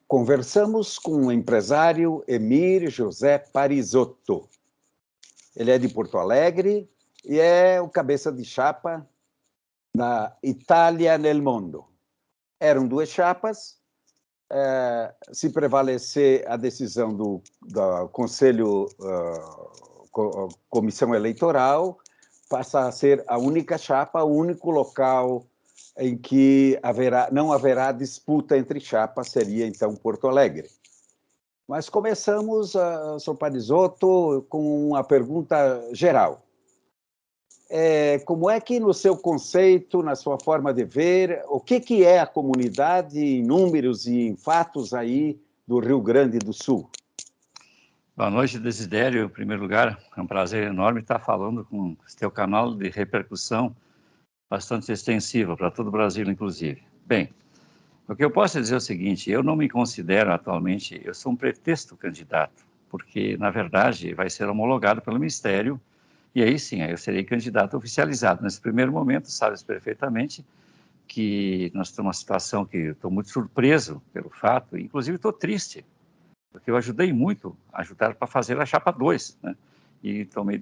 Conversamos com o empresário Emir José Parisotto. Ele é de Porto Alegre e é o cabeça de chapa da Itália nel Mondo. Eram duas chapas. Se prevalecer a decisão do Conselho, Comissão Eleitoral, passa a ser a única chapa, o único local em que não haverá disputa entre chapas, seria, então, Porto Alegre. Mas começamos, Sr. Parisotto, com uma pergunta geral. Como é que, no seu conceito, na sua forma de ver, o que é a comunidade em números e em fatos aí do Rio Grande do Sul? Boa noite, Desidério. Em primeiro lugar, é um prazer enorme estar falando com esse teu canal de repercussão bastante extensiva para todo o Brasil, inclusive. Bem, o que eu posso dizer é o seguinte: eu não me considero atualmente, eu sou um pretexto candidato, porque, na verdade, vai ser homologado pelo Ministério, e aí sim, aí eu serei candidato oficializado. Nesse primeiro momento, sabes perfeitamente que nós temos uma situação que eu estou muito surpreso pelo fato, e inclusive estou triste, porque eu ajudei muito a ajudar para fazer a chapa 2, né? E tomei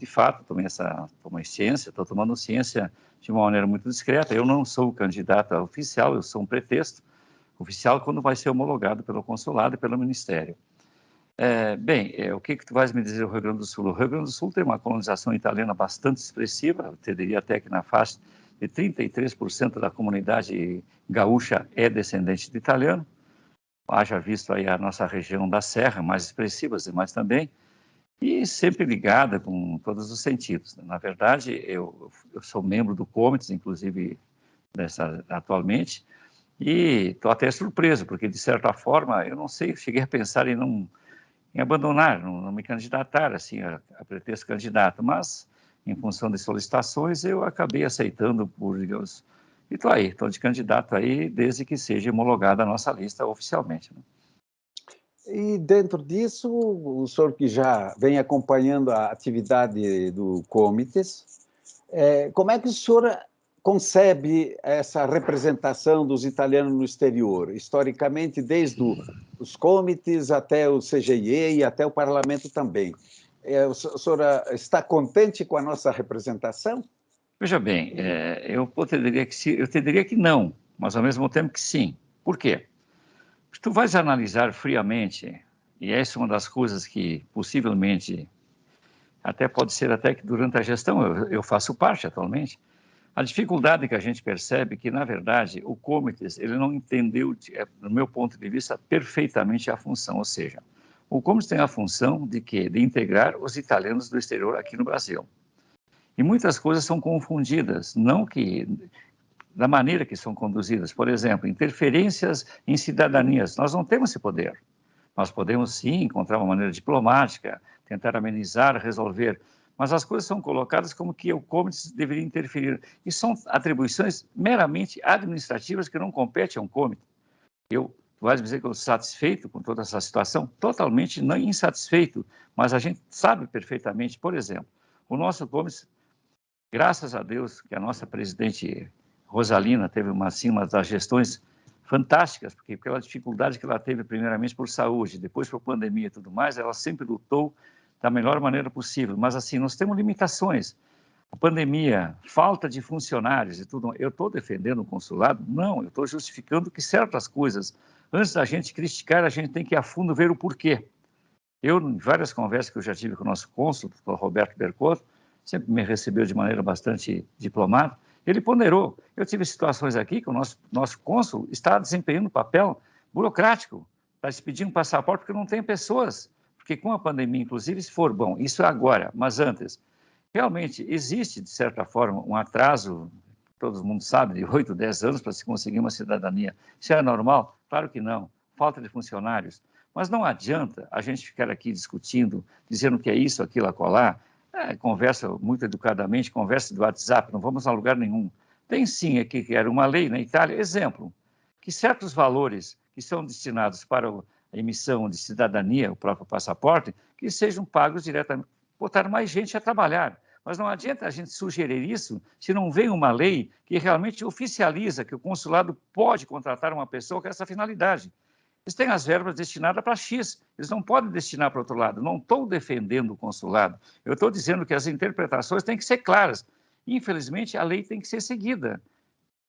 ciência, estou tomando ciência de uma maneira muito discreta. Eu não sou candidato oficial, eu sou um pretexto oficial quando vai ser homologado pelo consulado e pelo Ministério. O que tu vais me dizer do Rio Grande do Sul? O Rio Grande do Sul tem uma colonização italiana bastante expressiva, eu diria até que na faixa de 33% da comunidade gaúcha é descendente de italiano. Haja visto aí a nossa região da Serra, mais expressiva, as demais também, e sempre ligada com todos os sentidos. Na verdade, eu sou membro do Comites, inclusive atualmente, e estou até surpreso, porque, de certa forma, eu não sei, cheguei a pensar em abandonar, não me candidatar assim, a pretexto candidato, mas, em função de solicitações, eu acabei aceitando por Deus. E estou de candidato aí, desde que seja homologada a nossa lista oficialmente, né? E dentro disso, o senhor que já vem acompanhando a atividade do Comites, como é que o senhor concebe essa representação dos italianos no exterior, historicamente, desde os Comites até o CGIE e até o Parlamento também? O senhor está contente com a nossa representação? Veja bem, eu te diria que não, mas ao mesmo tempo que sim. Por quê? Se tu vais analisar friamente, e essa é uma das coisas que possivelmente, até pode ser até que durante a gestão, eu faço parte atualmente, a dificuldade que a gente percebe é que, na verdade, o Comites, ele não entendeu, do meu ponto de vista, perfeitamente a função, ou seja, o Comites tem a função de quê? De integrar os italianos do exterior aqui no Brasil. E muitas coisas são confundidas, não que da maneira que são conduzidas. Por exemplo, interferências em cidadanias. Nós não temos esse poder. Nós podemos, sim, encontrar uma maneira diplomática, tentar amenizar, resolver, mas as coisas são colocadas como que o Comites deveria interferir. E são atribuições meramente administrativas que não competem ao Comitê. Tu vais dizer que eu estou satisfeito com toda essa situação? Totalmente não insatisfeito, mas a gente sabe perfeitamente, por exemplo, o nosso Comitê, graças a Deus que a nossa presidente Rosalina teve uma das gestões fantásticas, porque pela dificuldade que ela teve, primeiramente por saúde, depois por pandemia e tudo mais, ela sempre lutou da melhor maneira possível. Mas, assim, nós temos limitações. A pandemia, falta de funcionários e tudo. Eu estou defendendo o consulado? Não, eu estou justificando que certas coisas, antes da gente criticar, a gente tem que ir a fundo ver o porquê. Em várias conversas que eu já tive com o nosso cônsul, o Roberto Bercotto, sempre me recebeu de maneira bastante diplomata, ele ponderou. Eu tive situações aqui que o nosso cônsul está desempenhando um papel burocrático, está expedindo um passaporte porque não tem pessoas. Porque com a pandemia, inclusive, se for bom, isso é agora, mas antes, realmente existe, de certa forma, um atraso, todo mundo sabe, de 8, 10 anos para se conseguir uma cidadania. Isso é normal? Claro que não. Falta de funcionários. Mas não adianta a gente ficar aqui discutindo, dizendo que é isso, aquilo, acolá. Conversa muito educadamente, conversa do WhatsApp, não vamos a lugar nenhum. Tem sim aqui que era uma lei na Itália, exemplo, que certos valores que são destinados para a emissão de cidadania, o próprio passaporte, que sejam pagos diretamente, botar mais gente a trabalhar. Mas não adianta a gente sugerir isso se não vem uma lei que realmente oficializa que o consulado pode contratar uma pessoa com essa finalidade. Eles têm as verbas destinadas para X, eles não podem destinar para outro lado. Não estou defendendo o consulado, eu estou dizendo que as interpretações têm que ser claras. Infelizmente, a lei tem que ser seguida.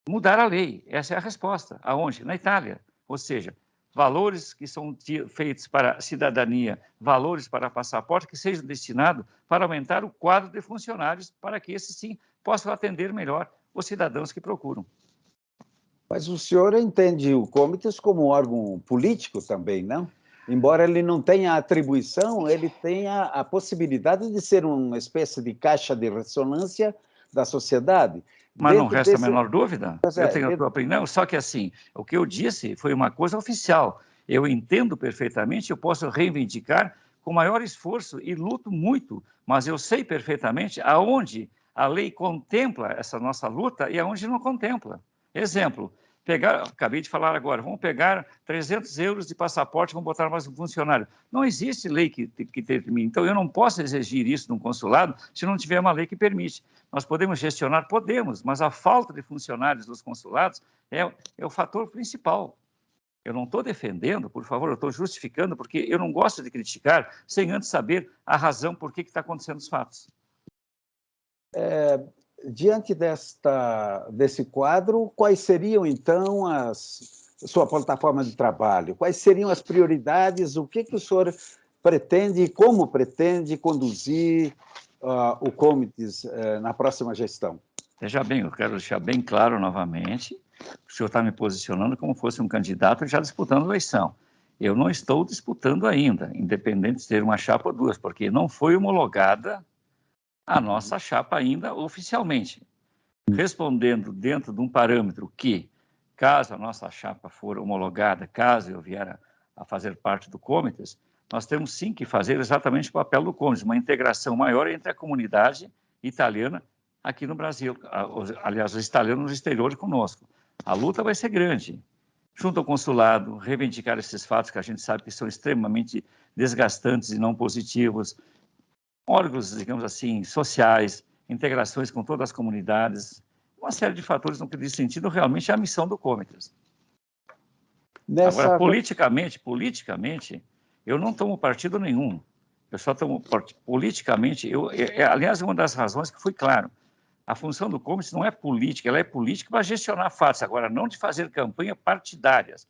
Mudar a lei, essa é a resposta. Aonde? Na Itália. Ou seja, valores que são feitos para cidadania, valores para passaporte, que sejam destinados para aumentar o quadro de funcionários, para que esses, sim, possam atender melhor os cidadãos que procuram. Mas o senhor entende o Comites como um órgão político também, não? Embora ele não tenha atribuição, ele tenha a possibilidade de ser uma espécie de caixa de ressonância da sociedade. Mas não Dentro resta a desse... menor dúvida, eu tenho a tua opinião, só que assim, o que eu disse foi uma coisa oficial. Eu entendo perfeitamente, eu posso reivindicar com maior esforço e luto muito, mas eu sei perfeitamente aonde a lei contempla essa nossa luta e aonde não contempla. Exemplo, acabei de falar agora, vamos pegar 300 euros de passaporte, vamos botar mais um funcionário. Não existe lei que determine, então eu não posso exigir isso num consulado se não tiver uma lei que permite. Nós podemos gestionar? Podemos, mas a falta de funcionários dos consulados é o fator principal. Eu não estou defendendo, por favor, eu estou justificando, porque eu não gosto de criticar sem antes saber a razão por que está acontecendo os fatos. Diante desse quadro, quais seriam, então, sua plataforma de trabalho? Quais seriam as prioridades? O que o senhor pretende e como pretende conduzir o Comites na próxima gestão? Veja bem, eu quero deixar bem claro novamente, o senhor está me posicionando como fosse um candidato já disputando a eleição. Eu não estou disputando ainda, independente de ter uma chapa ou duas, porque não foi homologada a nossa chapa ainda oficialmente. Respondendo dentro de um parâmetro que, caso a nossa chapa for homologada, caso eu vier a fazer parte do Comites, nós temos sim que fazer exatamente o papel do Comites, uma integração maior entre a comunidade italiana aqui no Brasil, aliás, os italianos no exterior conosco. A luta vai ser grande. Junto ao consulado, reivindicar esses fatos que a gente sabe que são extremamente desgastantes e não positivos, órgãos, digamos assim, sociais, integrações com todas as comunidades, uma série de fatores no que diz sentido realmente é a missão do Comites. Agora, politicamente, eu não tomo partido nenhum. Eu só tomo politicamente, aliás, uma das razões que fui claro, a função do Comites não é política, ela é política para gestionar fatos, agora não de fazer campanha partidárias.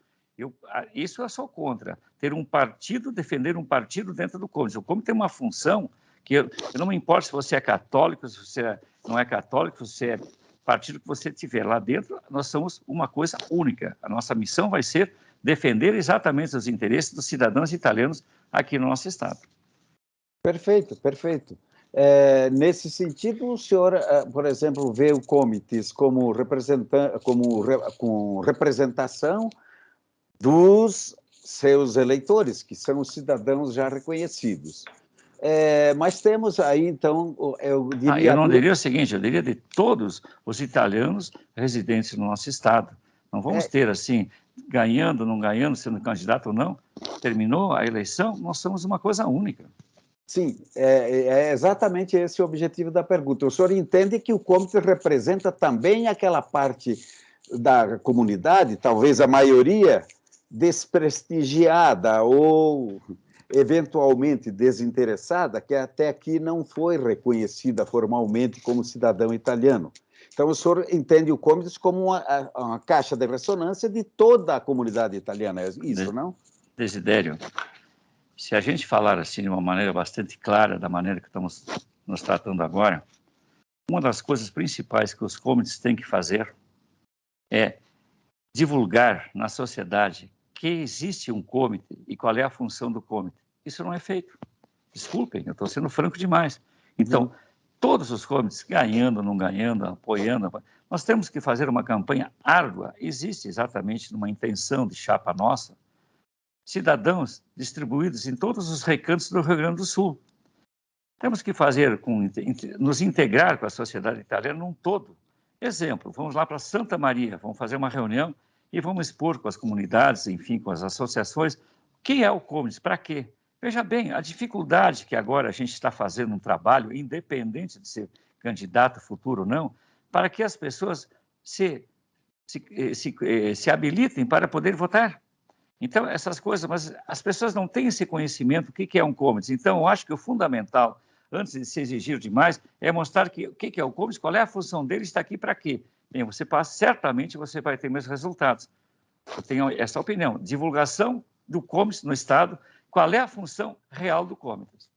Isso eu sou contra, ter um partido, defender um partido dentro do Comites. O Comites tem uma função que eu não me importo se você é católico, se você não é católico, se você é partido que você tiver lá dentro, nós somos uma coisa única. A nossa missão vai ser defender exatamente os interesses dos cidadãos italianos aqui no nosso estado. Perfeito, perfeito. Nesse sentido, o senhor, por exemplo, vê o Comites como com representação dos seus eleitores, que são os cidadãos já reconhecidos. Mas temos aí, então, eu diria... eu não diria o seguinte, eu diria de todos os italianos residentes no nosso estado. Não vamos ter, assim, ganhando, não ganhando, sendo candidato ou não. Terminou a eleição, nós somos uma coisa única. Sim, é exatamente esse o objetivo da pergunta. O senhor entende que o Comites representa também aquela parte da comunidade, talvez a maioria, desprestigiada ou eventualmente desinteressada, que até aqui não foi reconhecida formalmente como cidadão italiano. Então, o senhor entende o Comites como uma caixa de ressonância de toda a comunidade italiana, é isso, não? Desidério, se a gente falar assim de uma maneira bastante clara, da maneira que estamos nos tratando agora, uma das coisas principais que os Comites têm que fazer é divulgar na sociedade que existe um Comite e qual é a função do Comite. Isso não é feito. Desculpem, eu estou sendo franco demais. Então, todos os comités, ganhando, não ganhando, apoiando, nós temos que fazer uma campanha árdua. Existe exatamente uma intenção de chapa nossa, cidadãos distribuídos em todos os recantos do Rio Grande do Sul. Temos que fazer, nos integrar com a sociedade italiana num todo. Exemplo, vamos lá para Santa Maria, vamos fazer uma reunião e vamos expor com as comunidades, enfim, com as associações, quem é o Comites, para quê? Veja bem, a dificuldade que agora a gente está fazendo um trabalho, independente de ser candidato futuro ou não, para que as pessoas se habilitem para poder votar. Então, essas coisas, mas as pessoas não têm esse conhecimento do que é um commodities. Então, eu acho que o fundamental, antes de se exigir demais, é mostrar que, o que é o commodities, qual é a função dele, está aqui para quê. Bem, você passa, certamente você vai ter meus resultados. Eu tenho essa opinião. Divulgação do commodities no Estado, qual é a função real do commodities.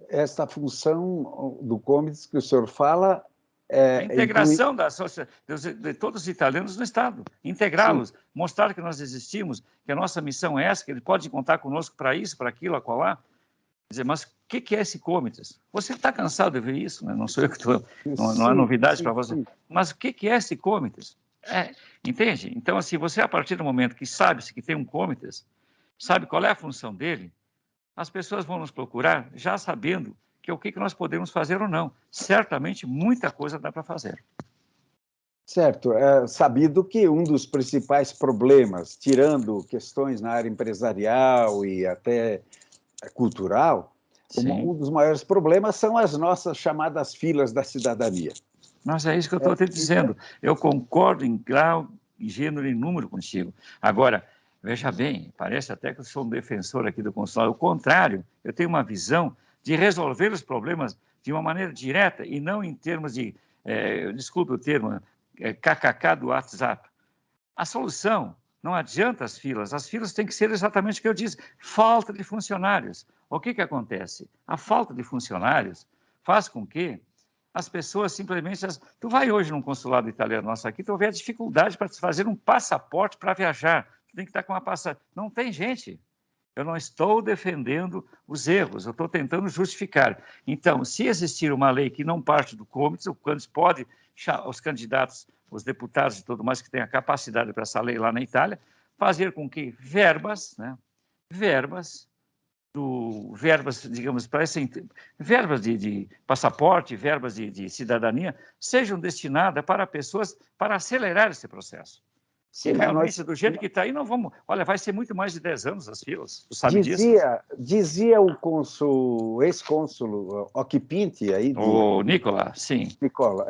Essa função do commodities que o senhor fala A integração de todos os italianos no Estado, integrá-los, mostrar que nós existimos, que a nossa missão é essa, que ele pode contar conosco para isso, para aquilo, acolá. Dizer, mas o que é esse commodities? Você está cansado de ver isso, né? Não sou eu que estou, não é novidade para você. Mas o que é esse commodities? Entende? Então, assim, você, a partir do momento que sabe-se que tem um commodities, sabe qual é a função dele, as pessoas vão nos procurar já sabendo que o que nós podemos fazer ou não. Certamente, muita coisa dá para fazer. Certo. É sabido que um dos principais problemas, tirando questões na área empresarial e até cultural, um dos maiores problemas são as nossas chamadas filas da cidadania. Mas é isso que eu estou te dizendo. Eu concordo em grau, em gênero e número contigo. Agora, veja bem, parece até que eu sou um defensor aqui do consulado. Ao contrário, eu tenho uma visão de resolver os problemas de uma maneira direta e não em termos de, desculpe o termo, kkk do WhatsApp. A solução, não adianta as filas têm que ser exatamente o que eu disse, falta de funcionários. O que acontece? A falta de funcionários faz com que as pessoas simplesmente... Tu vai hoje num consulado italiano nosso aqui, tu vai ver a dificuldade para fazer um passaporte para viajar. Tu tem que estar com uma passagem. Não tem gente. Eu não estou defendendo os erros, eu estou tentando justificar. Então, se existir uma lei que não parte do comitê, o comitê pode, os candidatos, os deputados e tudo mais que têm a capacidade para essa lei lá na Itália, fazer com que verbas, digamos, verbas de passaporte, verbas de cidadania, sejam destinadas para pessoas, para acelerar esse processo. Sim, realmente, do jeito que está aí, não vamos... Olha, vai ser muito mais de 10 anos as filas, tu sabe disso? Dizia o ex-cônsul Occhipinti aí... O Nicola, sim. Nicola,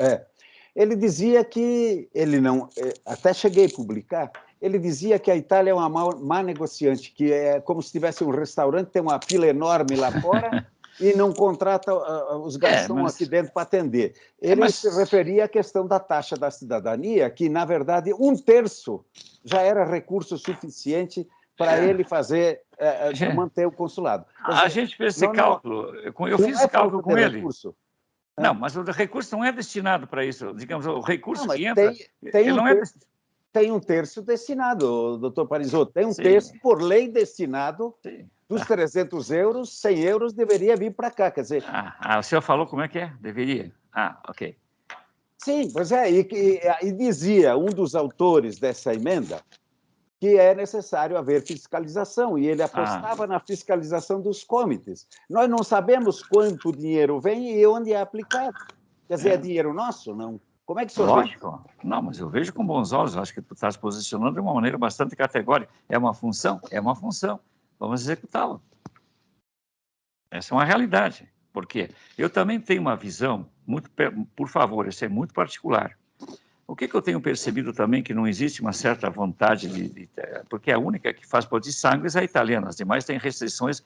ele dizia que... Ele não... Até cheguei a publicar... Ele dizia que a Itália é uma má negociante, que é como se tivesse um restaurante, tem uma fila enorme lá fora e não contrata os garçons aqui dentro para atender. Ele se referia à questão da taxa da cidadania, que, na verdade, 1/3 já era recurso suficiente para ele fazer, manter o consulado. A gente fez esse cálculo, eu fiz esse cálculo com ele. Recurso. Não, mas o recurso não é destinado para isso. Digamos, o recurso que entra... Tem 1/3 destinado, doutor Parisotto, tem 1/3 por lei destinado, dos 300 euros, 100 euros deveria vir para cá, quer dizer... o senhor falou como é que é? Deveria? Ok. Sim, pois é, e dizia um dos autores dessa emenda que é necessário haver fiscalização, e ele apostava na fiscalização dos comitês. Nós não sabemos quanto dinheiro vem e onde é aplicado. Quer dizer, é dinheiro nosso, não? Como é que o senhor Lógico. Vê? Não, mas eu vejo com bons olhos. Eu acho que tu está se posicionando de uma maneira bastante categórica. É uma função? É uma função. Vamos executá-la. Essa é uma realidade. Por quê? Eu também tenho uma visão, por favor, isso é muito particular. O que eu tenho percebido também que não existe uma certa vontade porque a única que faz pode de sangue é a italiana. As demais têm restrições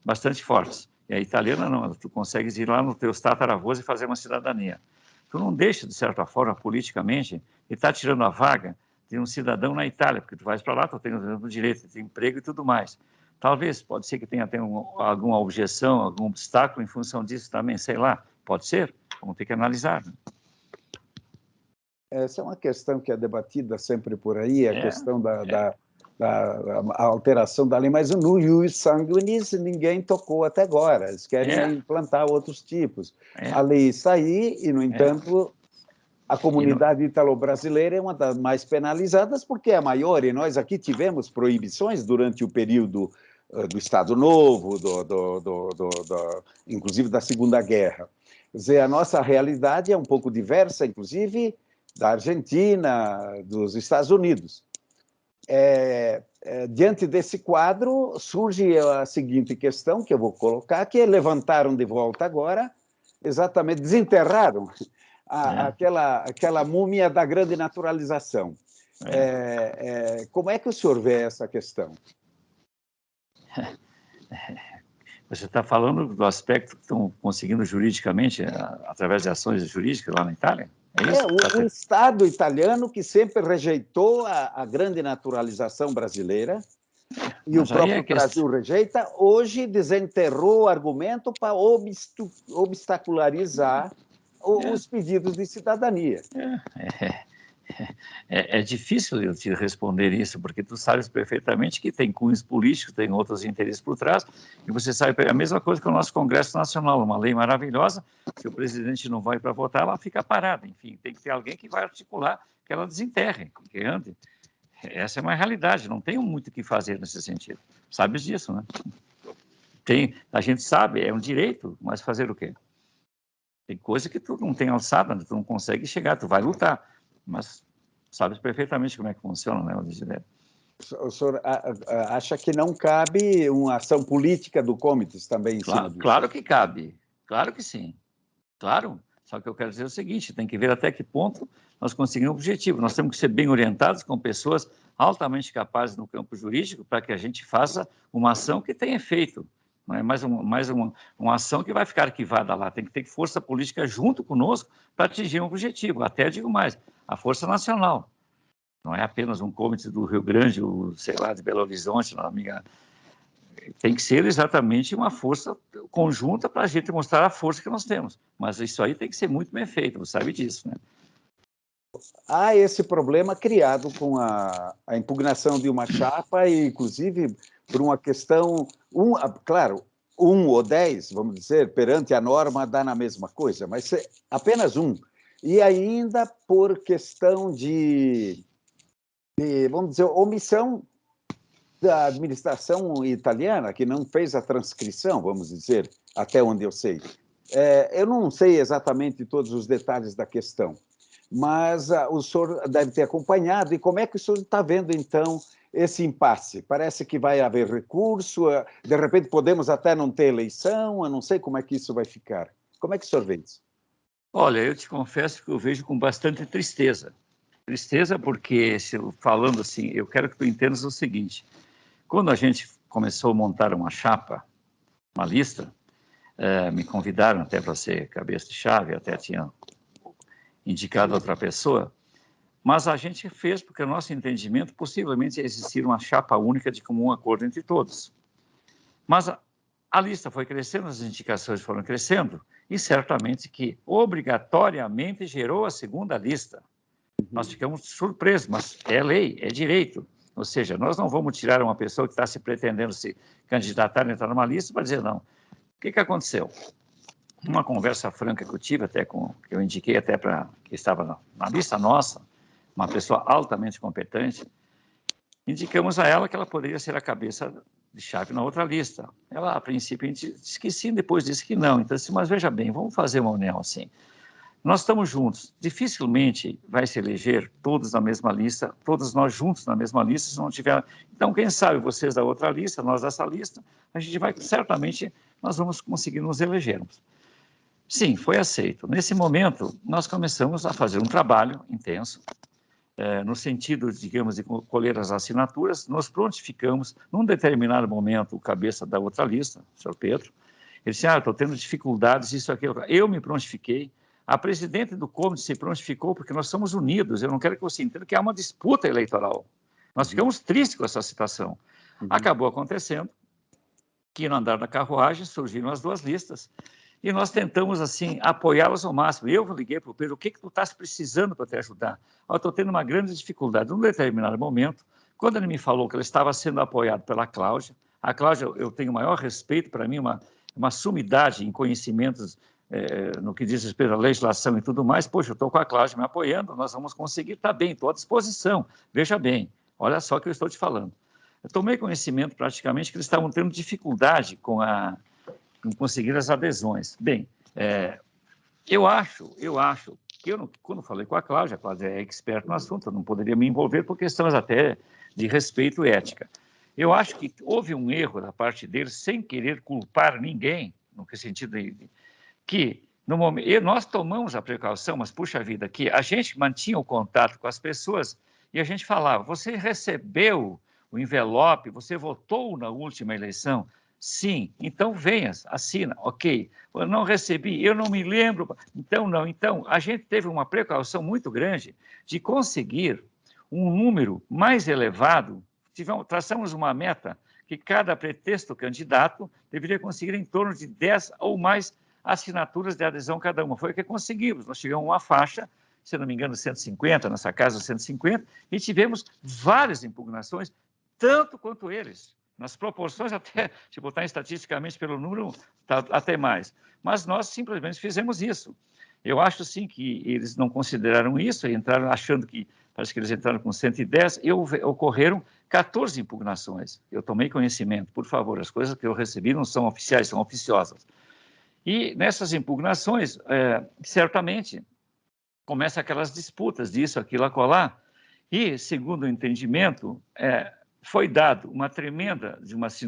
bastante fortes. E a italiana não. Tu consegues ir lá no teu tataravôs e fazer uma cidadania. Tu não deixa, de certa forma, politicamente, e está tirando a vaga de um cidadão na Itália, porque tu vais para lá, tu tens o direito de emprego e tudo mais. Talvez, pode ser que tenha até alguma objeção, algum obstáculo em função disso também, sei lá, pode ser, vamos ter que analisar. Né? Essa é uma questão que é debatida sempre por aí, a questão da alteração da lei, mas no ius sanguinis ninguém tocou até agora, eles querem implantar outros tipos. A lei sair e, no entanto, a comunidade italo-brasileira é uma das mais penalizadas porque é a maior, e nós aqui tivemos proibições durante o período do Estado Novo, inclusive da Segunda Guerra. Quer dizer, a nossa realidade é um pouco diversa, inclusive, da Argentina, dos Estados Unidos. Diante desse quadro, surge a seguinte questão, que eu vou colocar, que levantaram de volta agora, exatamente, desenterraram aquela múmia da grande naturalização. Como é que o senhor vê essa questão? Você está falando do aspecto que estão conseguindo juridicamente, através de ações jurídicas lá na Itália? É isso? O Estado italiano que sempre rejeitou a grande naturalização brasileira, e o Mas aí próprio Brasil rejeita, hoje desenterrou o argumento para obstacularizar os pedidos de cidadania. É difícil eu te responder isso, porque tu sabes perfeitamente que tem cunhos políticos, tem outros interesses por trás, e você sabe a mesma coisa que o nosso Congresso Nacional, uma lei maravilhosa, se o presidente não vai para votar, ela fica parada. Enfim, tem que ter alguém que vai articular que ela desenterre, que ande. Essa é uma realidade, não tem muito o que fazer nesse sentido. Sabes disso, né? A gente sabe, é um direito, mas fazer o quê? Tem coisa que tu não tem alçada, tu não consegue chegar, tu vai lutar, mas sabes perfeitamente como é que funciona, né, Odilene? O senhor acha que não cabe uma ação política do Comites também em cima disso? Claro que cabe, claro que sim, claro. Só que eu quero dizer o seguinte, tem que ver até que ponto nós conseguimos o objetivo. Nós temos que ser bem orientados com pessoas altamente capazes no campo jurídico para que a gente faça uma ação que tenha efeito. Não é mais uma ação que vai ficar arquivada lá. Tem que ter força política junto conosco para atingir um objetivo. Até digo mais, a força nacional. Não é apenas um comitê do Rio Grande, ou, sei lá, de Belo Horizonte, não, amiga. Tem que ser exatamente uma força conjunta para a gente mostrar a força que nós temos. Mas isso aí tem que ser muito bem feito, você sabe disso, né? Há esse problema criado com a impugnação de uma chapa, e inclusive por uma questão, claro, 1 ou 10, vamos dizer, perante a norma dá na mesma coisa, mas apenas 1. E ainda por questão vamos dizer, omissão da administração italiana, que não fez a transcrição, vamos dizer, até onde eu sei. Eu não sei exatamente todos os detalhes da questão, mas o senhor deve ter acompanhado. E como é que o senhor está vendo, então, esse impasse? Parece que vai haver recurso, de repente podemos até não ter eleição, eu não sei como é que isso vai ficar. Como é que o senhor vê isso? Olha, eu te confesso que eu vejo com bastante tristeza. Tristeza porque, falando assim, eu quero que tu entendas o seguinte. Quando a gente começou a montar uma chapa, uma lista, me convidaram até para ser cabeça de chave, até tinha indicado outra pessoa, mas a gente fez porque o nosso entendimento possivelmente ia existir uma chapa única de comum acordo entre todos. Mas a lista foi crescendo, as indicações foram crescendo, e certamente que obrigatoriamente gerou a segunda lista. Nós ficamos surpresos, mas é lei, é direito. Ou seja, nós não vamos tirar uma pessoa que está se pretendendo se candidatar a entrar numa lista para dizer não. O que aconteceu? Uma conversa franca que eu tive, que eu indiquei até para que estava na lista nossa, uma pessoa altamente competente, indicamos a ela que ela poderia ser a cabeça de chave na outra lista. Ela, a princípio, disse que sim, depois disse que não. Então, mas veja bem, vamos fazer uma união assim. Nós estamos juntos. Dificilmente vai se eleger todos na mesma lista, todos nós juntos na mesma lista, se não tiver... Então, quem sabe, vocês da outra lista, nós dessa lista, a gente vai, certamente, nós vamos conseguir nos elegermos. Sim, foi aceito. Nesse momento, nós começamos a fazer um trabalho intenso, no sentido, digamos, de colher as assinaturas. Nós prontificamos, num determinado momento, o cabeça da outra lista, o senhor Pedro, ele disse, estou tendo dificuldades, isso, aquilo. Eu me prontifiquei, a presidente do comitê se prontificou, porque nós somos unidos, eu não quero que você entenda que há uma disputa eleitoral. Nós ficamos tristes com essa situação. Acabou acontecendo que, no andar da carruagem, surgiram as duas listas, e nós tentamos, assim, apoiá-las ao máximo. Eu liguei para o Pedro, o que tu estás precisando para te ajudar? Eu estou tendo uma grande dificuldade. Num determinado momento, quando ele me falou que ele estava sendo apoiado pela Cláudia, a Cláudia, eu tenho o maior respeito, para mim, uma sumidade em conhecimentos no que diz respeito à legislação e tudo mais. Poxa, eu estou com a Cláudia me apoiando, nós vamos conseguir, está bem, estou à disposição. Veja bem, olha só o que eu estou te falando. Eu tomei conhecimento, praticamente, que eles estavam tendo dificuldade com conseguir as adesões. Bem, eu acho que quando falei com a Cláudia é expert no assunto, eu não poderia me envolver por questões até de respeito e ética. Eu acho que houve um erro da parte deles, sem querer culpar ninguém, no sentido que, no momento, nós tomamos a precaução, mas, puxa vida, que a gente mantinha o contato com as pessoas E a gente falava, você recebeu o envelope, você votou na última eleição? Sim, então venha, assina, ok. Eu não recebi, eu não me lembro, então não. Então, a gente teve uma precaução muito grande de conseguir um número mais elevado. Traçamos uma meta que cada pretexto candidato deveria conseguir em torno de 10 ou mais assinaturas de adesão cada uma. Foi o que conseguimos. Nós tivemos uma faixa, se não me engano, 150, nessa casa 150, e tivemos várias impugnações, tanto quanto eles. Nas proporções, até, se botar estatisticamente pelo número, tá, até mais. Mas nós simplesmente fizemos isso. Eu acho, sim, que eles não consideraram isso, e entraram achando que, parece que eles entraram com 110, e ocorreram 14 impugnações. Eu tomei conhecimento, por favor, as coisas que eu recebi não são oficiais, são oficiosas. E nessas impugnações, certamente, começam aquelas disputas disso, aquilo, acolá, e, segundo o entendimento, foi dado uma tremenda,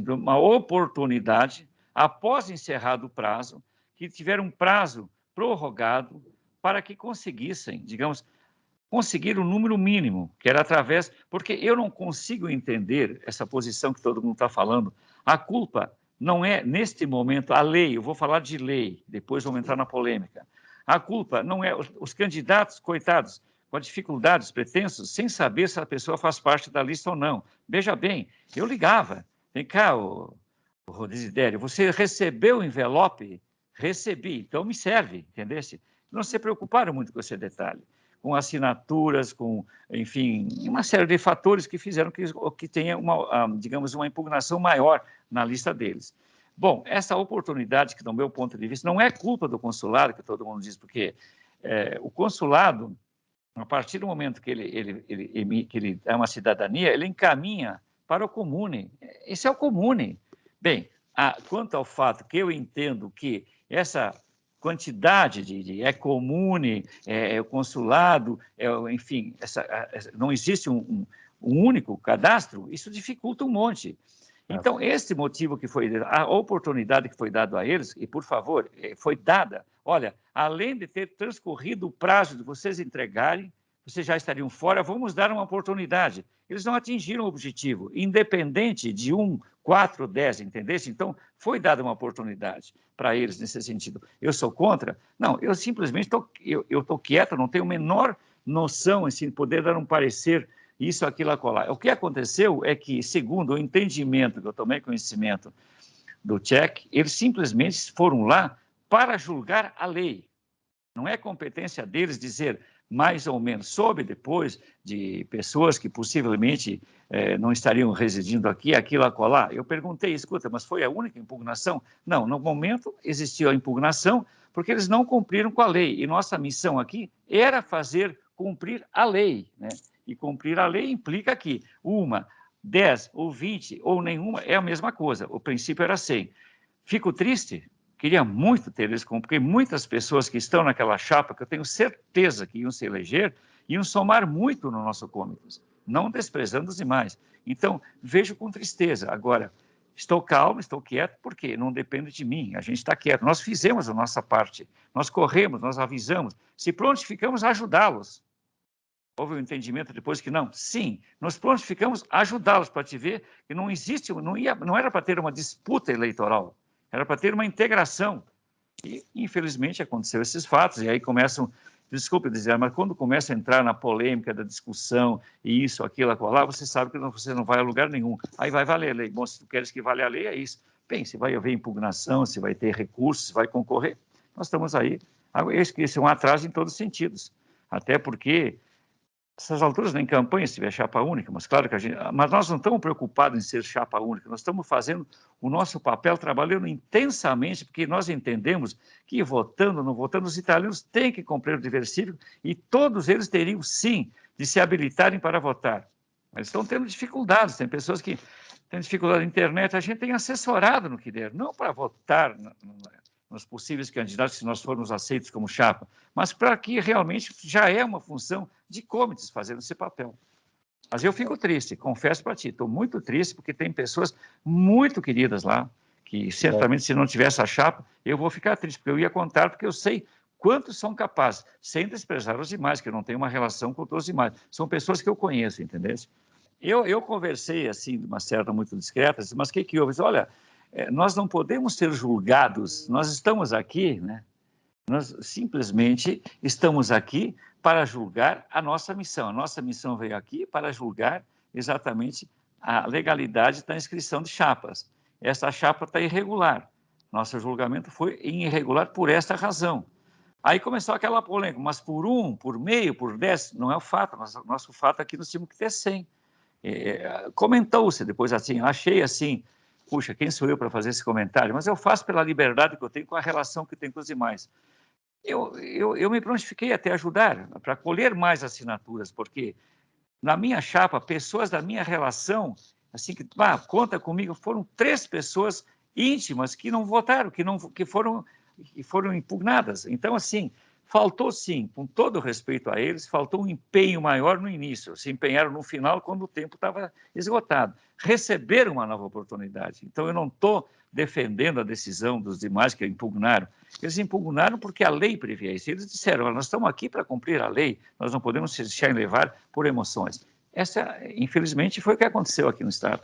uma oportunidade, após encerrado o prazo, que tiveram um prazo prorrogado para que conseguissem, digamos, conseguir o número mínimo, que era através... Porque eu não consigo entender essa posição que todo mundo está falando. A culpa não é, neste momento, a lei, eu vou falar de lei, depois vamos entrar na polêmica. A culpa não é os candidatos, coitados, com dificuldades, pretensos, sem saber se a pessoa faz parte da lista ou não. Veja bem, eu ligava, vem cá, o Desidério, você recebeu o envelope? Recebi, então me serve, entendesse? Não se preocuparam muito com esse detalhe, com assinaturas, com, enfim, uma série de fatores que fizeram que tenha digamos, uma impugnação maior na lista deles. Bom, essa oportunidade, que do meu ponto de vista, não é culpa do consulado, que todo mundo diz, porque o consulado, a partir do momento que ele é uma cidadania, ele encaminha para o comune. Esse é o comune. Bem, quanto ao fato que eu entendo que essa quantidade é comune, é o consulado, enfim, não existe um único cadastro, isso dificulta um monte. Então, esse motivo que foi, a oportunidade que foi dada a eles, e por favor, foi dada, olha, além de ter transcorrido o prazo de vocês entregarem, vocês já estariam fora, vamos dar uma oportunidade. Eles não atingiram o objetivo, independente de 1, 4, 10, entendesse? Então, foi dada uma oportunidade para eles nesse sentido. Eu sou contra? Não, eu simplesmente estou quieto, não tenho a menor noção, assim, de poder dar um parecer isso, aquilo, acolá. O que aconteceu é que, segundo o entendimento que eu tomei conhecimento do Tchek, eles simplesmente foram lá para julgar a lei. Não é competência deles dizer mais ou menos, soube depois de pessoas que possivelmente não estariam residindo aqui, aquilo, acolá. Eu perguntei, escuta, mas foi a única impugnação? Não, no momento existiu a impugnação porque eles não cumpriram com a lei. E nossa missão aqui era fazer cumprir a lei, né? E cumprir a lei implica que 1, 10 ou 20 ou nenhuma é a mesma coisa. O princípio era 100. Fico triste, queria muito ter eles, porque muitas pessoas que estão naquela chapa, que eu tenho certeza que iam se eleger, iam somar muito no nosso Comités, não desprezando os demais. Então, vejo com tristeza. Agora, estou calmo, estou quieto, porque não depende de mim, a gente está quieto. Nós fizemos a nossa parte, nós corremos, nós avisamos. Se prontificamos a ajudá-los. Houve um entendimento depois que não. Sim, nós prontificamos a ajudá-los para te ver que não existe, não era para ter uma disputa eleitoral, era para ter uma integração. E, infelizmente, aconteceu esses fatos, e aí começam, desculpe dizer, mas quando começa a entrar na polêmica da discussão, e isso, aquilo, lá, você sabe que você não vai a lugar nenhum. Aí vai valer a lei. Bom, se tu queres que valha a lei, é isso. Bem, se vai haver impugnação, se vai ter recursos, se vai concorrer, nós estamos aí. Esse é um atraso em todos os sentidos. Até porque essas alturas, nem campanha, se tiver chapa única, mas claro que mas nós não estamos preocupados em ser chapa única, nós estamos fazendo o nosso papel, trabalhando intensamente, porque nós entendemos que votando ou não votando, os italianos têm que cumprir o dever cívico e todos eles teriam, sim, de se habilitarem para votar. Mas estão tendo dificuldades, tem pessoas que têm dificuldade na internet, a gente tem assessorado no que der, não para votar nos possíveis candidatos, se nós formos aceitos como chapa, mas para que realmente já é uma função de comitês fazendo esse papel. Mas eu fico triste, confesso para ti, estou muito triste, porque tem pessoas muito queridas lá, que certamente se não tivesse a chapa, eu vou ficar triste, porque eu ia contar, porque eu sei quantos são capazes, sem desprezar os demais, que eu não tenho uma relação com todos os demais. São pessoas que eu conheço, entendeu? Eu conversei, assim, de uma certa muito discreta, disse, mas o que houve? Disse, olha, nós não podemos ser julgados, nós estamos aqui, né? Nós simplesmente estamos aqui para julgar a nossa missão. A nossa missão veio aqui para julgar exatamente a legalidade da inscrição de chapas. Essa chapa está irregular. Nosso julgamento foi irregular por esta razão. Aí começou aquela polêmica, mas por 1, por meio, por 10, não é o fato. Nosso fato aqui nós tínhamos que ter 100. Comentou-se depois assim, achei assim, puxa, quem sou eu para fazer esse comentário? Mas eu faço pela liberdade que eu tenho com a relação que tenho com os demais. Eu me prontifiquei até ajudar, para colher mais assinaturas, porque na minha chapa, pessoas da minha relação, assim, que conta comigo, foram 3 pessoas íntimas que não votaram, que foram impugnadas. Então, assim, faltou sim, com todo respeito a eles, faltou um empenho maior no início, se empenharam no final quando o tempo estava esgotado. Receberam uma nova oportunidade. Então, eu não estou defendendo a decisão dos demais que impugnaram. Eles impugnaram porque a lei previa isso. Eles disseram, nós estamos aqui para cumprir a lei, nós não podemos se deixar levar por emoções. Essa, infelizmente, foi o que aconteceu aqui no Estado.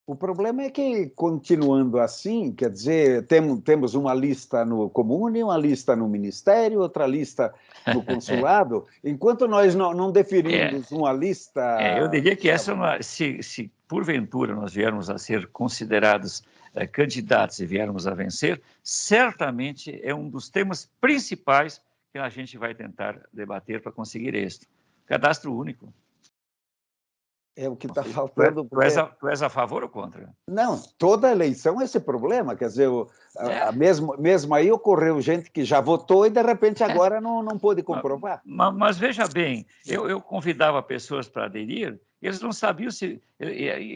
O problema é que, continuando assim, quer dizer, temos uma lista no Comune, uma lista no Ministério, outra lista no Consulado, enquanto nós não definimos uma lista... eu diria que essa, se porventura nós viermos a ser considerados candidatos e viermos a vencer, certamente é um dos temas principais que a gente vai tentar debater para conseguir êxito. Cadastro único. É o que está faltando. Porque... Tu és a favor ou contra? Não, toda eleição é esse problema. Quer dizer, mesmo aí ocorreu gente que já votou e, de repente, agora não pôde comprovar. Mas veja bem, eu convidava pessoas para aderir, eles não sabiam se...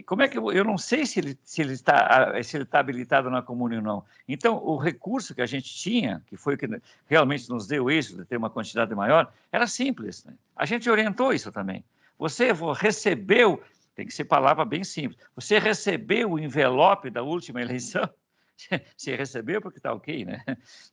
Como é que eu não sei se ele está habilitado na Comune ou não. Então, o recurso que a gente tinha, que foi o que realmente nos deu isso, de ter uma quantidade maior, era simples, né? A gente orientou isso também. Você recebeu, tem que ser palavra bem simples, você recebeu o envelope da última eleição? Se recebeu porque está ok, né?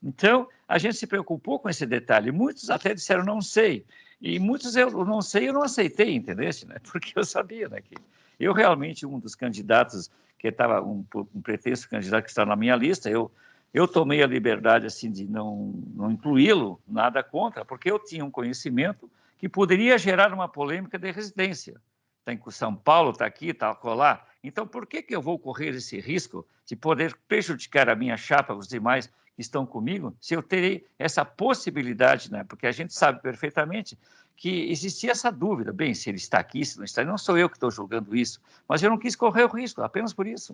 Então, a gente se preocupou com esse detalhe. Muitos até disseram, não sei. E muitos eu não sei, eu não aceitei, entendesse? Né? Porque eu sabia, né? Que eu realmente, um dos candidatos, que estava um pretenso candidato que está na minha lista, eu tomei a liberdade assim, de não incluí-lo, nada contra, porque eu tinha um conhecimento que poderia gerar uma polêmica de residência. Está em São Paulo, está aqui, está lá. Então, por que eu vou correr esse risco de poder prejudicar a minha chapa, os demais que estão comigo, se eu terei essa possibilidade, né? Porque a gente sabe perfeitamente que existia essa dúvida. Bem, se ele está aqui, se não está, não sou eu que estou julgando isso, mas eu não quis correr o risco, apenas por isso.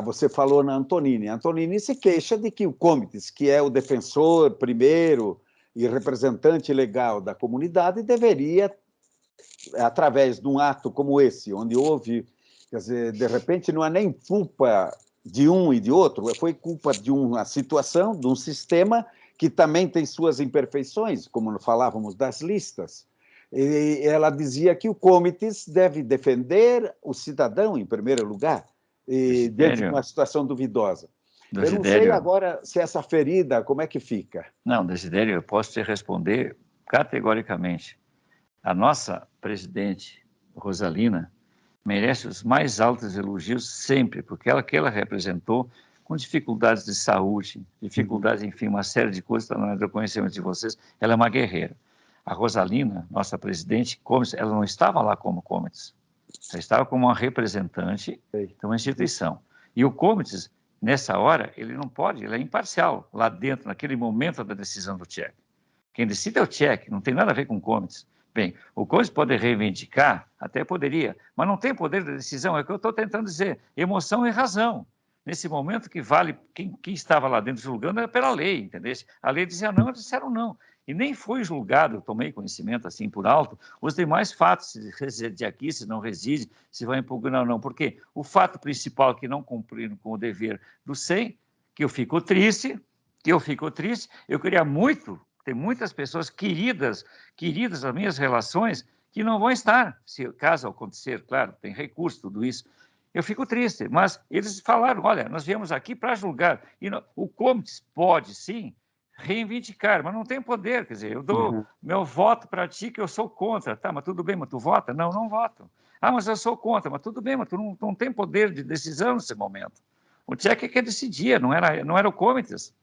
Você falou na Antonini. A Antonini se queixa de que o Comites, que é o defensor primeiro e representante legal da comunidade, deveria, através de um ato como esse, onde houve, quer dizer, de repente não é nem culpa de um e de outro, foi culpa de uma situação, de um sistema que também tem suas imperfeições, como falávamos das listas. E ela dizia que o Comites deve defender o cidadão, em primeiro lugar, diante de uma situação duvidosa. Eu não sei agora se essa ferida, como é que fica? Não, Desidério, eu posso te responder categoricamente. A nossa presidente, Rosalina, merece os mais altos elogios sempre, porque ela representou com dificuldades de saúde, dificuldades, enfim, uma série de coisas, não é do conhecimento de vocês, ela é uma guerreira. A Rosalina, nossa presidente, ela não estava lá como Comites, ela estava como uma representante de uma instituição. E o Comites, nessa hora, ele não pode, ele é imparcial, lá dentro, naquele momento da decisão do TCHE. Quem decide é o TCHE, não tem nada a ver com o Comites. Bem, o Comites pode reivindicar, até poderia, mas não tem poder de decisão, é o que eu estou tentando dizer, emoção e razão. Nesse momento que vale, quem estava lá dentro julgando era pela lei, entendeu? A lei dizia não, eles disseram não. E nem foi julgado, eu tomei conhecimento assim por alto, os demais fatos, se reside aqui, se não reside, se vai impugnar ou não. Porque o fato principal que não cumpriram com o dever do SEM, que eu fico triste, eu queria muito, tem muitas pessoas queridas as minhas relações, que não vão estar, se caso acontecer, claro, tem recurso, tudo isso. Eu fico triste, mas eles falaram, olha, nós viemos aqui para julgar. E o Comites pode, sim, reivindicar, mas não tem poder, quer dizer, eu dou Uhum. meu voto para ti que eu sou contra, tá, mas tudo bem, mas tu vota? Não, não voto. Ah, mas eu sou contra, mas tudo bem, mas tu não tem poder de decisão nesse momento. O Tchek é que decidia, não era o Comites.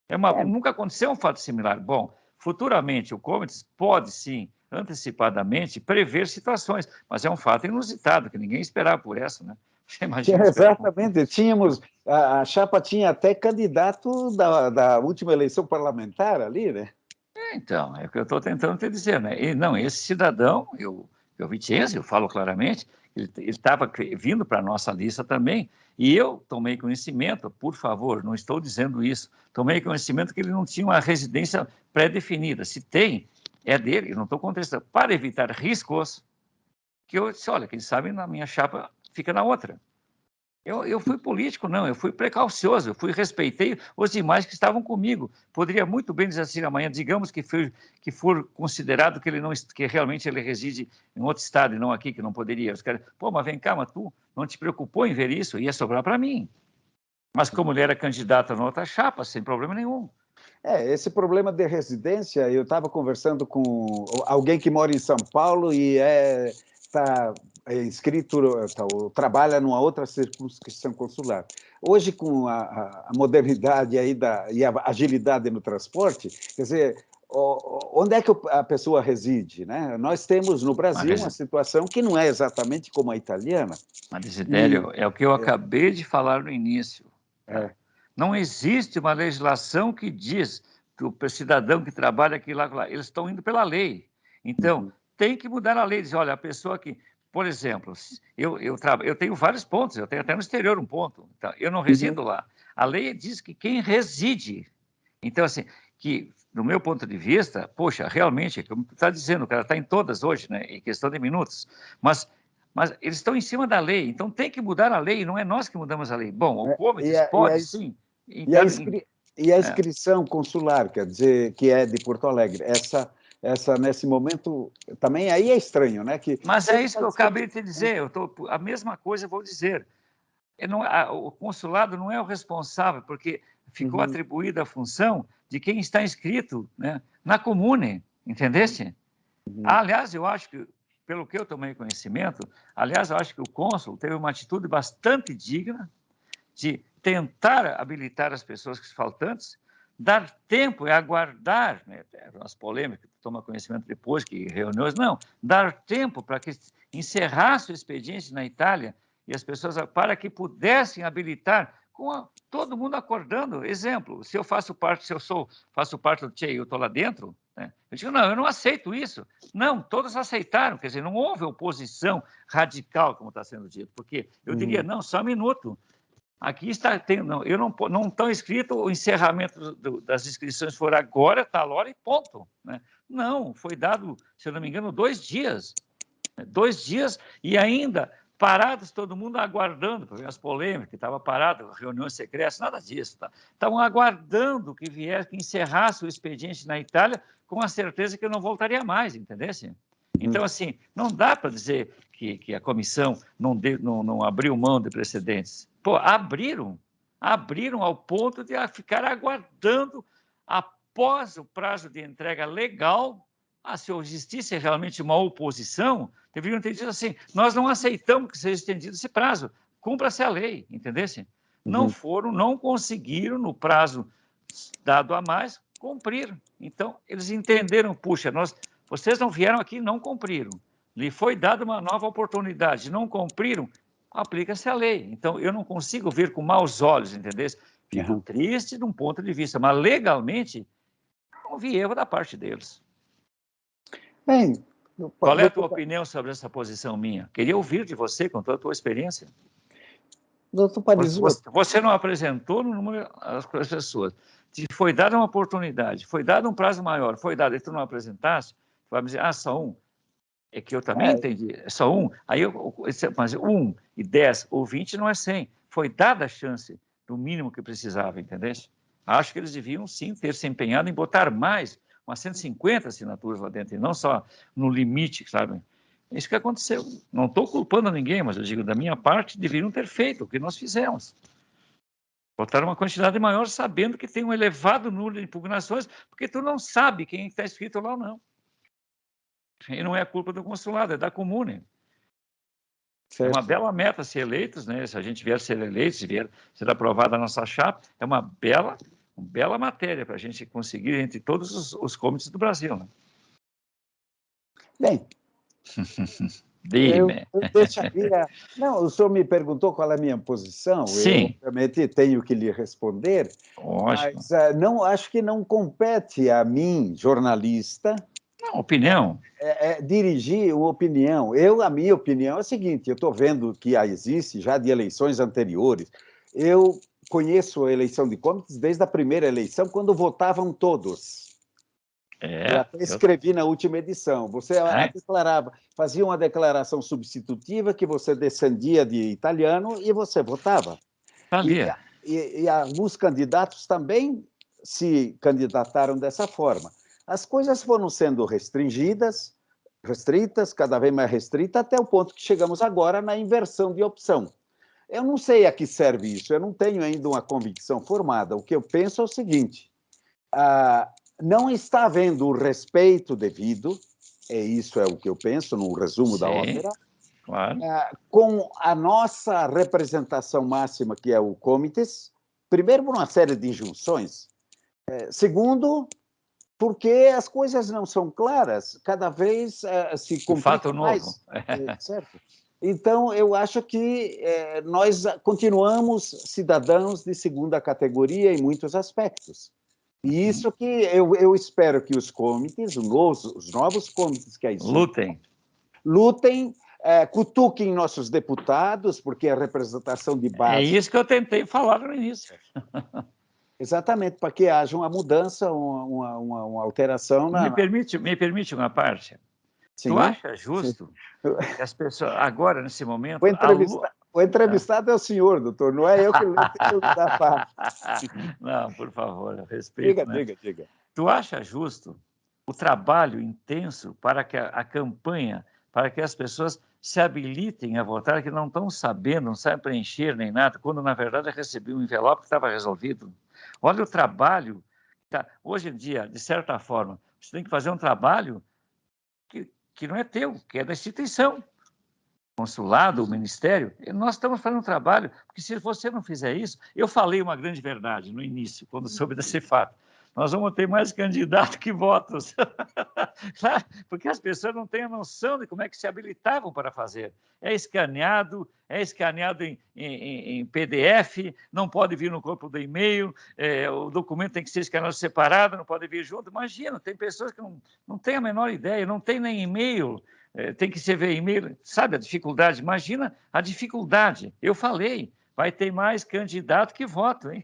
É, Nunca aconteceu um fato similar. Bom, futuramente o Comites pode sim, antecipadamente, prever situações, mas é um fato inusitado, que ninguém esperava por essa, né? Você imagina esperar por... exatamente. Tínhamos, a chapa tinha até candidato da última eleição parlamentar ali, né? Então, é o que eu estou tentando te dizer, né? E, não, esse cidadão, eu Vicenzo, eu falo claramente, ele estava vindo para a nossa lista também, e eu tomei conhecimento, por favor, não estou dizendo isso, tomei conhecimento que ele não tinha uma residência pré-definida. Se tem, é dele, eu não estou contestando. Para evitar riscos, que eu disse, olha, quem sabe na minha chapa fica na outra. Eu fui político, não, eu fui precaucioso, eu respeitei os demais que estavam comigo. Poderia muito bem dizer assim amanhã, digamos que for considerado que ele não, que realmente ele reside em outro estado e não aqui, que não poderia. Os caras, pô, mas vem cá, mas tu não te preocupou em ver isso? Ia sobrar para mim. Mas como ele era candidato na outra chapa, sem problema nenhum. Esse problema de residência, eu estava conversando com alguém que mora em São Paulo e está inscrito, trabalha numa outra circunscrição consular. Hoje, com a modernidade aí e a agilidade no transporte, quer dizer, onde é que a pessoa reside, né? Nós temos no Brasil uma situação que não é exatamente como a italiana. Mas, Desidério, é o que eu acabei de falar no início. Tá? É, Não existe uma legislação que diz que o cidadão que trabalha aqui lá, eles estão indo pela lei. Então, tem que mudar a lei. Diz, olha, a pessoa que, por exemplo, eu tenho vários pontos, eu tenho até no exterior um ponto, então, eu não resido lá. A lei diz que quem reside. Então, assim, que, do meu ponto de vista, poxa, realmente, como tu está dizendo, o cara está em todas hoje, né, em questão de minutos, mas eles estão em cima da lei, então tem que mudar a lei, não é nós que mudamos a lei. Bom, o e Comites a, e a, pode sim. E a, Então, inscri... e a inscrição consular, quer dizer, que é de Porto Alegre, essa nesse momento, também aí é estranho, né? Que mas é sempre isso que vai eu ser... acabei de te dizer, a mesma coisa eu vou dizer. O consulado não é o responsável, porque ficou Uhum, atribuída a função de quem está inscrito, né, na comune, entendeste? uhum, Aliás, eu acho que, pelo que eu tomei conhecimento, aliás, eu acho que o cônsul teve uma atitude bastante digna de tentar habilitar as pessoas faltantes, dar tempo e aguardar, né, as polêmicas, toma conhecimento depois que reuniões, não, dar tempo para que encerrasse o expediente na Itália e as pessoas, para que pudessem habilitar, todo mundo acordando. Exemplo, se eu faço parte, faço parte do TIE e eu estou lá dentro, né, eu digo, não, eu não aceito isso. Não, todos aceitaram, quer dizer, não houve oposição radical, como está sendo dito, porque eu diria, uhum, não, só um minuto, aqui está, não, eu não está escrito o encerramento das inscrições for agora, tal hora e ponto. Né? Não, foi dado, se eu não me engano, 2 dias. 2 dias e ainda parados, todo mundo aguardando, porque as polêmicas, estava parado, reuniões secretas, nada disso. Tá? Estavam aguardando que viesse, que encerrasse o expediente na Itália, com a certeza que eu não voltaria mais, entendesse? uhum. Então, assim, não dá para dizer que a comissão não abriu mão de precedentes. Pô, abriram ao ponto de ficar aguardando após o prazo de entrega legal. Se existisse realmente uma oposição, deveriam ter dito assim: nós não aceitamos que seja estendido esse prazo, cumpra-se a lei, entendesse? Não Uhum. foram, não conseguiram, no prazo dado a mais, cumprir. Então, eles entenderam: puxa, vocês não vieram aqui e não cumpriram. Lhe foi dada uma nova oportunidade, não cumpriram, aplica-se a lei. Então, eu não consigo ver com maus olhos, entendeu? Fico Uhum. triste de um ponto de vista, mas legalmente, não houve erro da parte deles. Bem, Qual é a tua doutor, opinião sobre essa posição minha? Queria ouvir de você, com toda a tua experiência. doutor Parisotto, Você não apresentou no número as pessoas. Te foi dada uma oportunidade, foi dado um prazo maior, foi dado, e tu não apresentaste, tu vai me dizer, só um. É que eu também é, entendi, é só um. Mas 1 e 10 ou 20 não é 100. Foi dada a chance do mínimo que precisava, entendeu? Acho que eles deviam, sim, ter se empenhado em botar mais, umas 150 assinaturas lá dentro, e não só no limite, sabe? É isso que aconteceu. Não estou culpando ninguém, mas eu digo, da minha parte, deveriam ter feito o que nós fizemos. Votaram uma quantidade maior, sabendo que tem um elevado número de impugnações, porque tu não sabe quem está escrito lá ou não. E não é culpa do consulado, é da comune. É uma certo. bela meta ser eleitos, né? Se a gente vier ser eleito, se vier ser aprovada a nossa chapa, é uma bela matéria para a gente conseguir entre todos os comitês do Brasil, né? Bem, Dime. eu deixaria... Não, o senhor me perguntou qual é a minha posição, eu, Sim, obviamente, tenho que lhe responder, lógico. mas não, acho que não compete a mim, jornalista, Não, opinião. dirigir uma opinião. A minha opinião é a seguinte: eu estou vendo que existe já de eleições anteriores. Eu conheço a eleição de cômites desde a primeira eleição, quando votavam todos. Eu É, até escrevi na última edição. Você declarava, fazia uma declaração substitutiva que você descendia de italiano e você votava. E, sabia. e alguns candidatos também se candidataram dessa forma. As coisas foram sendo restritas, cada vez mais restritas, até o ponto que chegamos agora na inversão de opção. Eu não sei a que serve isso, eu não tenho ainda uma convicção formada. O que eu penso é o seguinte: não está havendo o respeito devido, isso é o que eu penso, no resumo da Sim, ópera, claro. com a nossa representação máxima, que é o Comites, primeiro, por uma série de injunções, segundo, porque as coisas não são claras, cada vez se Um fato complica novo. mais, certo? Então, eu acho que nós continuamos cidadãos de segunda categoria em muitos aspectos. E isso que eu espero que os comitês, os novos comitês que aí surgem, lutem, cutuquem nossos deputados, porque a representação de É base... isso que eu tentei falar no início. Exatamente, para que haja uma mudança, uma alteração Me permite uma parte? Tu Sim, acha sim. justo que as pessoas, agora, nesse O, momento, entrevista... o entrevistado é o senhor, doutor, não é eu que tenho que dar parte. Não, por favor, respeito, Diga, né? diga, diga. Tu acha justo o trabalho intenso para que a campanha, para que as pessoas se habilitem a votar, que não estão sabendo, não sabem preencher nem nada, quando na verdade recebi um envelope que estava resolvido? Olha o trabalho. Tá. Hoje em dia, de certa forma, você tem que fazer um trabalho que não é teu, que é da instituição. Consulado, o ministério, nós estamos fazendo um trabalho, porque se você não fizer isso, eu falei uma grande verdade no início, quando soube desse fato. Nós vamos ter mais candidatos que votos. Porque as pessoas não têm a noção de como é que se habilitavam para fazer. É escaneado em PDF, não pode vir no corpo do e-mail, o documento tem que ser escaneado separado, não pode vir junto. Imagina, tem pessoas que não têm a menor ideia, não tem nem e-mail, tem que se ver e-mail, sabe a dificuldade? Imagina a dificuldade. Eu falei, vai ter mais candidato que voto, hein?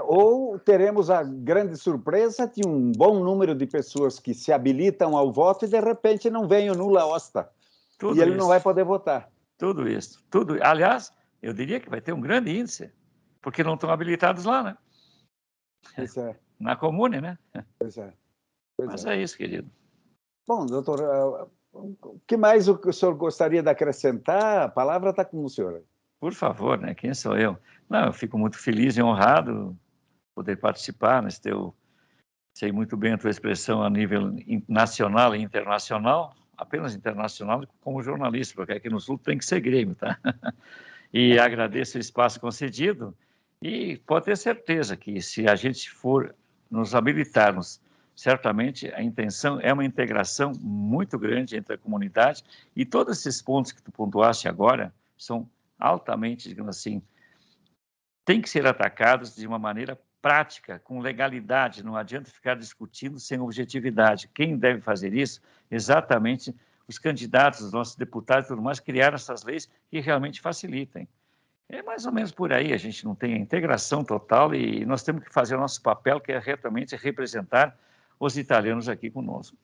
Ou teremos a grande surpresa de um bom número de pessoas que se habilitam ao voto e, de repente, não vem o nula osta. E Tudo ele não vai isso, poder votar. tudo isso, tudo. Aliás, eu diria que vai ter um grande índice, porque não estão habilitados lá, né? Pois é, Na comune, né? pois é, pois Mas é. é isso, querido. Bom, doutor, o que mais o senhor gostaria de acrescentar? A palavra está com o senhor. Por favor, né? Quem sou eu? Não, eu fico muito feliz e honrado poder participar nesse teu... Sei muito bem a tua expressão a nível nacional e internacional, apenas internacional como jornalista, porque aqui no Sul tem que ser Grêmio, tá? E agradeço o espaço concedido e pode ter certeza que se a gente for nos habilitarmos, certamente a intenção é uma integração muito grande entre a comunidade e todos esses pontos que tu pontuaste agora são altamente, digamos assim, têm que ser atacados de uma maneira prática, com legalidade, não adianta ficar discutindo sem objetividade. Quem deve fazer isso? Exatamente os candidatos, os nossos deputados e tudo mais, criaram essas leis que realmente facilitem. É mais ou menos por aí, a gente não tem a integração total e nós temos que fazer o nosso papel, que é realmente representar os italianos aqui conosco.